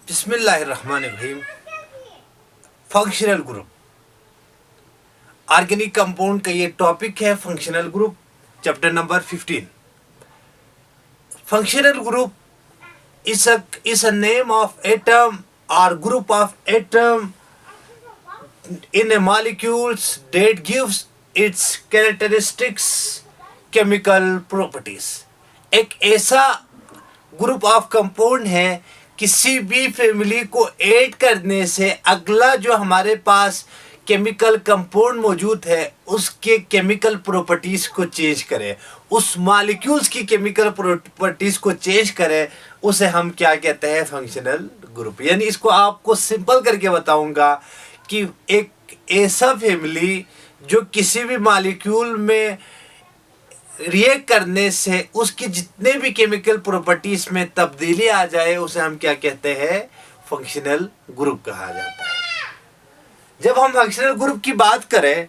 बिस्मिल्लाहिर्रहमानिर्रहीम। Functional group, organic compound का ये टॉपिक है। Functional group, chapter number 15। Functional group is a name of atom or group of atom in a molecules that gives its characteristics chemical properties। एक ऐसा group of compound है, किसी भी family को add करने से अगला जो हमारे पास केमिकल कंपाउंड मौजूद है उसके केमिकल प्रॉपर्टीज को चेंज करे, उस मॉलिक्यूल्स की केमिकल प्रॉपर्टीज को चेंज करे, उसे हम क्या कहते हैं? Functional group. यानी इसको आपको सिंपल करके बताऊंगा कि एक ऐसा फैमिली जो किसी भी मॉलिक्यूल में रिएक्ट करने से उसकी जितने भी केमिकल प्रॉपर्टीज में तब्दीली आ जाए उसे हम क्या कहते हैं? फंक्शनल ग्रुप कहा जाता है। जब हम फंक्शनल ग्रुप की बात करें,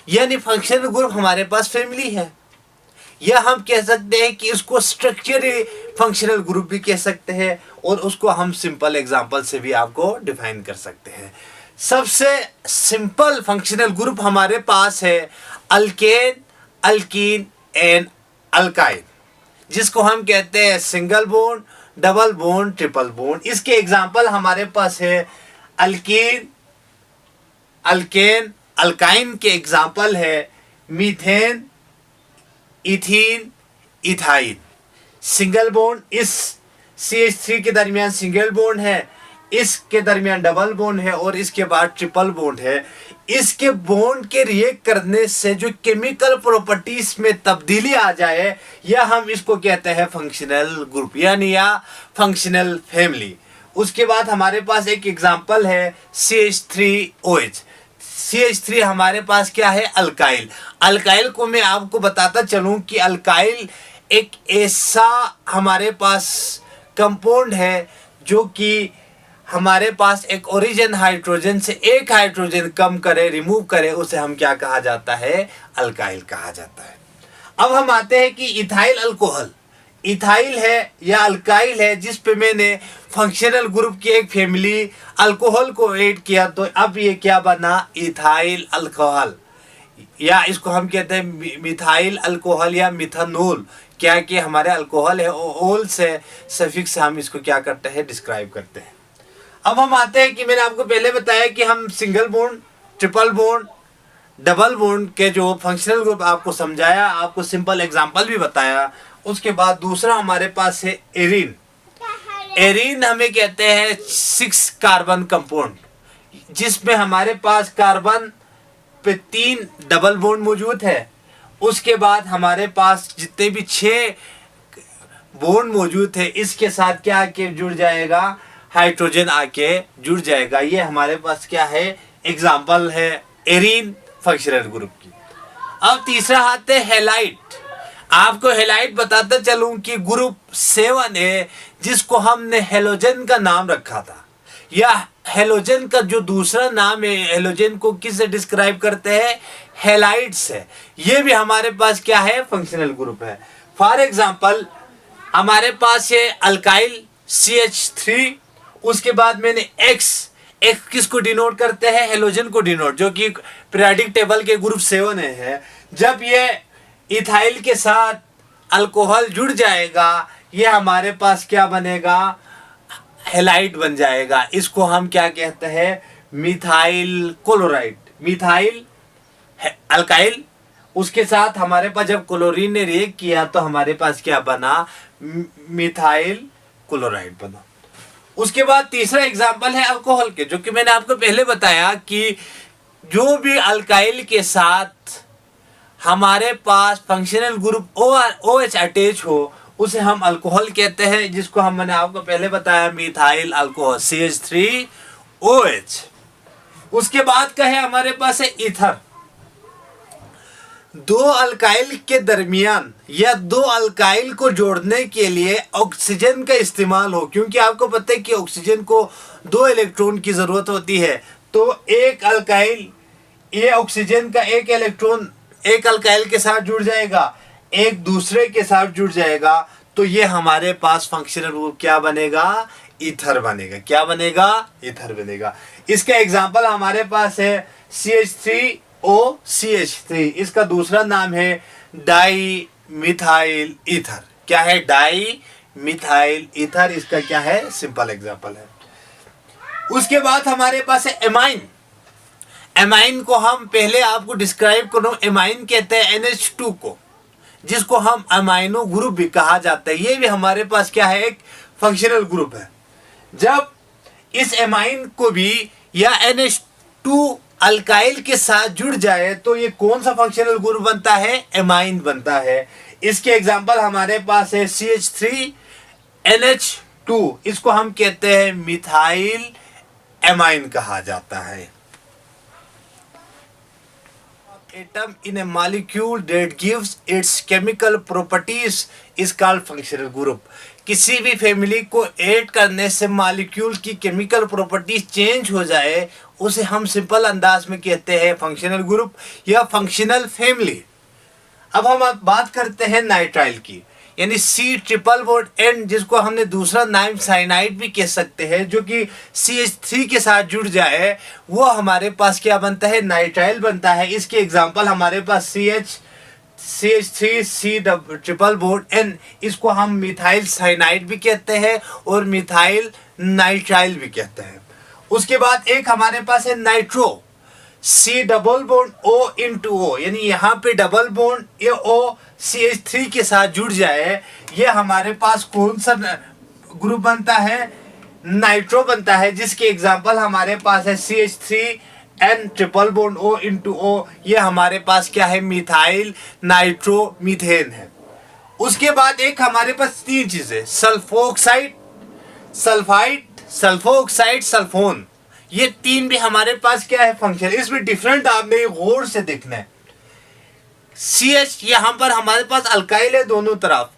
यानी फंक्शनल ग्रुप हमारे पास फैमिली है, या हम कह सकते हैं कि इसको स्ट्रक्चरली फंक्शनल ग्रुप भी कह सकते हैं, और उसको हम सिंपल एग्जांपल से भी आपको डिफाइन कर सकते हैं। सबसे सिंपल फंक्शनल ग्रुप हमारे पास है अल्केन, अल्कीन एंड अल्काइन, जिसको हम कहते हैं single bond, double bond, triple bond. इसके एग्जांपल हमारे पास है अल्कीन, अल्केन, अल्काइन के एग्जांपल है methane, ethene, ethyne. Single bond, इस CH3 के दरमियान सिंगल बॉन्ड है, इसके दरमियान डबल बॉन्ड है, और इसके बाद ट्रिपल बॉन्ड है। इसके बॉन्ड के रिएक्ट करने से जो केमिकल प्रॉपर्टीज में तब्दीली आ जाए, या हम इसको कहते हैं फंक्शनल ग्रुप, यानी या फंक्शनल फैमिली। उसके बाद हमारे पास एक एग्जांपल है CH3OH। CH3 हमारे पास क्या है? अल्काइल। अल्काइल को मैं आपको बताता चलूं कि अल्काइल एक ऐसा हमारे पास कंपाउंड है जो कि हमारे पास एक ओरिजिन हाइड्रोजन से एक हाइड्रोजन कम करे, रिमूव करे, उसे हम क्या कहा जाता है? अल्काइल कहा जाता है। अब हम आते हैं कि इथाइल अल्कोहल, इथाइल है या अल्काइल है, जिस पे मैंने फंक्शनल ग्रुप की एक फैमिली अल्कोहल को ऐड किया, तो अब ये क्या बना? इथाइल अल्कोहल, या इसको हम कहते हैं मिथाइल अल्कोहल या मिथानोल। क्या कि हमारे अल्कोहल है, ओल से सफिक्स से हम इसको क्या करते हैं? डिस्क्राइब करते हैं। अब हम आते हैं कि मैंने आपको पहले बताया कि हम single bond, triple bond, double bond के जो फंक्शनल ग्रुप आपको समझाया, आपको सिंपल एग्जांपल भी बताया। उसके बाद दूसरा हमारे पास है एरीन। एरीन हमें कहते हैं 6 कार्बन कंपाउंड, जिसमें हमारे पास कार्बन पे 3 डबल बॉन्ड मौजूद है। उसके बाद हमारे पास जितने भी 6 बॉन्ड मौजूद है, इसके साथ क्या आके जुड़ जाएगा? हाइड्रोजन आके जुड़ जाएगा। ये हमारे पास क्या है? एग्जाम्पल है एरीन फंक्शनल ग्रुप की। अब तीसरा आते हैं हेलाइट। आपको हेलाइट बताता चलूं कि ग्रुप 7 है, जिसको हमने हेलोजन का नाम रखा था, या हेलोजन का जो दूसरा नाम है, हेलोजन को किससे डिस्क्राइब करते हैं? हेलाइट से। ये भी हमारे पास क्या है? फंक्शनल ग्रुप है। फॉर एग्जांपल हमारे पास ये अल्काइल CH3, उसके बाद मैंने X किसको डिनोट करते हैं? हेलोजन को डिनोट, जो कि पीरियोडिक टेबल के ग्रुप 7 है। जब ये इथाइल के साथ अल्कोहल जुड़ जाएगा, ये हमारे पास क्या बनेगा? हेलाइट बन जाएगा। इसको हम क्या कहते हैं? Methyl chloride. मिथाइल अल्काइल, उसके साथ हमारे पास जब क्लोरीन ने रिएक्ट किया तो हमारे पास क्या बना? मिथाइल क्लोराइड बना। उसके बाद तीसरा एग्जाम्पल है अल्कोहल के, जो कि मैंने आपको पहले बताया कि जो भी अल्काइल के साथ हमारे पास फंक्शनल ग्रुप OH अटैच हो, उसे हम अल्कोहल कहते हैं, जिसको मैंने आपको पहले बताया मिथाइल अल्कोहल CH3OH। उसके बाद का है हमारे पास है ईथर। 2 अल्काइल के दरमियान या 2 अल्काइल को जोड़ने के लिए ऑक्सीजन का इस्तेमाल हो, क्योंकि आपको पता है कि ऑक्सीजन को 2 इलेक्ट्रॉन की जरूरत होती है। तो एक अल्काइल, ये ऑक्सीजन का एक इलेक्ट्रॉन एक अल्काइल के साथ जुड़ जाएगा, एक दूसरे के साथ जुड़ जाएगा, तो ये हमारे पास फंक्शनल ग्रुप क्या बनेगा? ईथर बनेगा। क्या बनेगा? ईथर बनेगा। इसका एग्जाम्पल हमारे पास है CH3OCH3। इसका दूसरा नाम है डाई मिथाइल ईथर। क्या है? Di methyl ether. इसका क्या है? सिंपल एग्जाम्पल है। उसके बाद हमारे पास है एमाइन। एमाइन को हम पहले आपको डिस्क्राइब करूं, एमाइन कहते हैं NH2 को, जिसको हम अमाइनो ग्रुप भी कहा जाता है। ये भी हमारे पास क्या है? एक फंक्शनल ग्रुप है। जब इस एमाइन को भी या NH2 अल्काइल के साथ जुड़ जाए तो ये कौन सा फंक्शनल ग्रुप बनता है? एमाइन बनता है। इसके एग्जांपल हमारे पास है CH3NH2। इसको हम कहते हैं मिथाइल एमाइन कहा जाता है। Atom in a molecule that gives its chemical properties is called functional group। किसी भी फैमिली को ऐड करने से मॉलिक्यूल की केमिकल प्रॉपर्टीज चेंज हो जाए उसे हम सिंपल अंदाज में कहते हैं फंक्शनल ग्रुप या फंक्शनल फैमिली। अब हम बात करते हैं नाइट्राइल की, यानी C≡N, जिसको हमने दूसरा नाम साइनाइड भी कह सकते हैं, जो कि CH3 के साथ जुड़ जाए वो हमारे पास क्या बनता है? नाइट्राइल बनता है। इसके एग्जांपल हमारे पास CH3C≡N। इसको हम मिथाइल साइनाइड भी कहते हैं और मिथाइल नाइट्राइल भी कहते हैं। उसके बाद एक हमारे पास है नाइट्रो, C≡O, यानी यहाँ पे डबल बॉन्ड ये O CH3 के साथ जुड़ जाए, ये हमारे पास कौन सा ग्रुप बनता है? नाइट्रो बनता है। जिसके एग्जांपल हमारे पास है CH3N≡O। ये हमारे पास क्या है? मिथाइल नाइट्रो मीथेन है। उसके बाद एक हमारे पास तीन चीजें, सल्फोक्साइड, सल्फाइड, सल्फोक्साइड, सल्फोन। ये तीन भी हमारे पास क्या है? फंक्शन। इसमें डिफरेंट आपने गौर से देखना है। CH यहाँ पर हमारे पास अल्काइल है दोनों तरफ।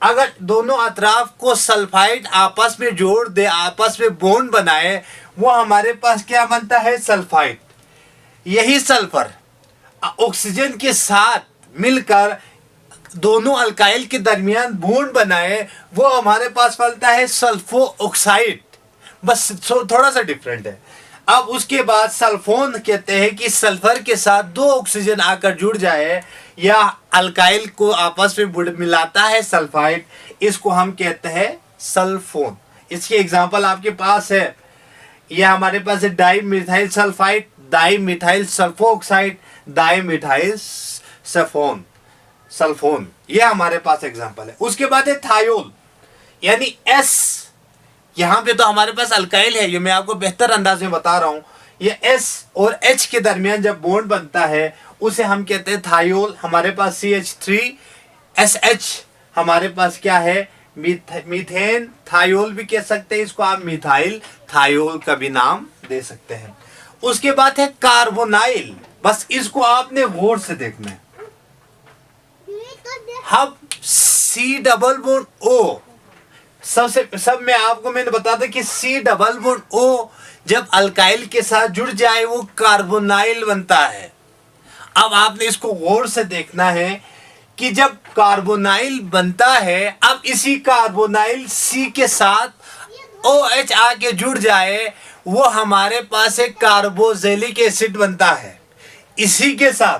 अगर दोनों अतराफ को सल्फाइड आपस में जोड़ दे, आपस में बॉन्ड बनाए, वो हमारे पास क्या बनता है? सल्फाइड। यही सल्फर ऑक्सीजन के साथ मिलकर दोनों अल्काइल के दरमियान बॉन्ड बनाए, वो हमारे पास बनता है सल्फो ऑक्साइड। बस थोड़ा सा डिफरेंट है। अब उसके बाद सल्फोन कहते हैं कि सल्फर के साथ दो ऑक्सीजन आकर जुड़ जाए या अल्काइल को आपस में मिलाता है सल्फाइड, इसको हम कहते हैं सल्फोन। इसके एग्जांपल आपके पास है, यह हमारे पास है di methyl sulphide, di methyl sulphoxide, di methyl sulphone. यह हमारे पास एग्जांपल है। उसके बाद है थायोल, यानी S। यहाँ पे तो हमारे पास अल्काइल है, ये मैं आपको बेहतर अंदाज में बता रहा हूँ। ये S और H के दरमियान जब बॉन्ड बनता है उसे हम कहते हैं थायोल। हमारे पास CH3SH हमारे पास क्या है? मीथेन थायोल भी कह सकते हैं। इसको आप मिथाइल थायोल का भी नाम दे सकते हैं। उसके बाद है कार्बोनाइल। बस इसको आपने गौर से देखना है। हम C≡O सब में आपको मैंने बता था कि C≡O जब अल्काइल के साथ जुड़ जाए वो कार्बोनाइल बनता है। अब आपने इसको गौर से देखना है कि जब कार्बोनाइल बनता है, अब इसी कार्बोनाइल C के साथ OH आके जुड़ जाए, वो हमारे पास एक कार्बोजेलिक एसिड बनता है। इसी के साथ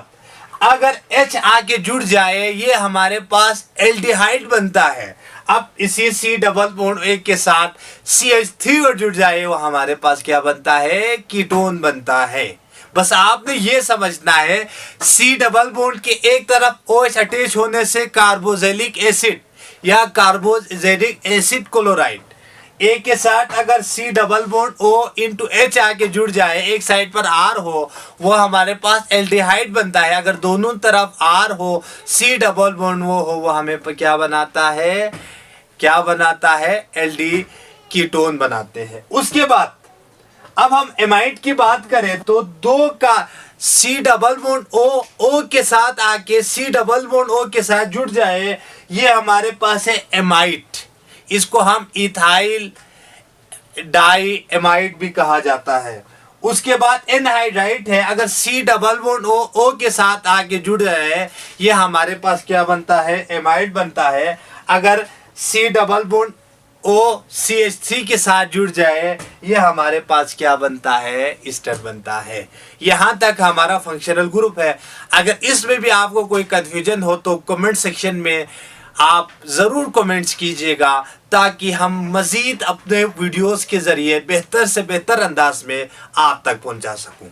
अगर H आके जुड़ जाए, ये हमारे पास एल्डिहाइड बनता है। अब इसी C≡A के साथ CH3 और जुड़ जाए, वो हमारे पास क्या बनता है? कीटोन बनता है। बस आपने ये समझना है, C≡ के एक तरफ OH अटैच होने से कार्बोजेलिक एसिड या कार्बोजेलिक एसिड क्लोराइड, A के साथ अगर C≡O≡H आके जुड़ जाए, एक साइड पर R हो, वो हमारे पास एल्डिहाइड बनता है। अगर दोनों तरफ R हो, C≡O वो हमें क्या बनाता है? एल्डी कीटोन बनाते हैं। उसके बाद अब हम एमाइड की बात करें तो दो का C≡O के साथ आके C≡O के साथ जुड़ जाए, ये हमारे पास है एमाइड। इसको हम इथाइल डाई एमाइड भी कहा जाता है। उसके बाद एनहाइड्राइड है, अगर C≡O के साथ आके जुड़ जाए, ये हमारे पास क्या बनता है? एमाइड बनता है। अगर C≡O OCH3 के साथ जुड़ जाए, ये हमारे पास क्या बनता है, ईस्टर बनता है। यहाँ तक हमारा फंक्शनल ग्रुप है। अगर इसमें भी आपको कोई कंफ्यूजन हो तो कमेंट सेक्शन में आप ज़रूर कमेंट्स कीजिएगा, ताकि हम मज़ीद अपने वीडियोस के ज़रिए बेहतर से बेहतर अंदाज में आप तक पहुँचा सकूँ।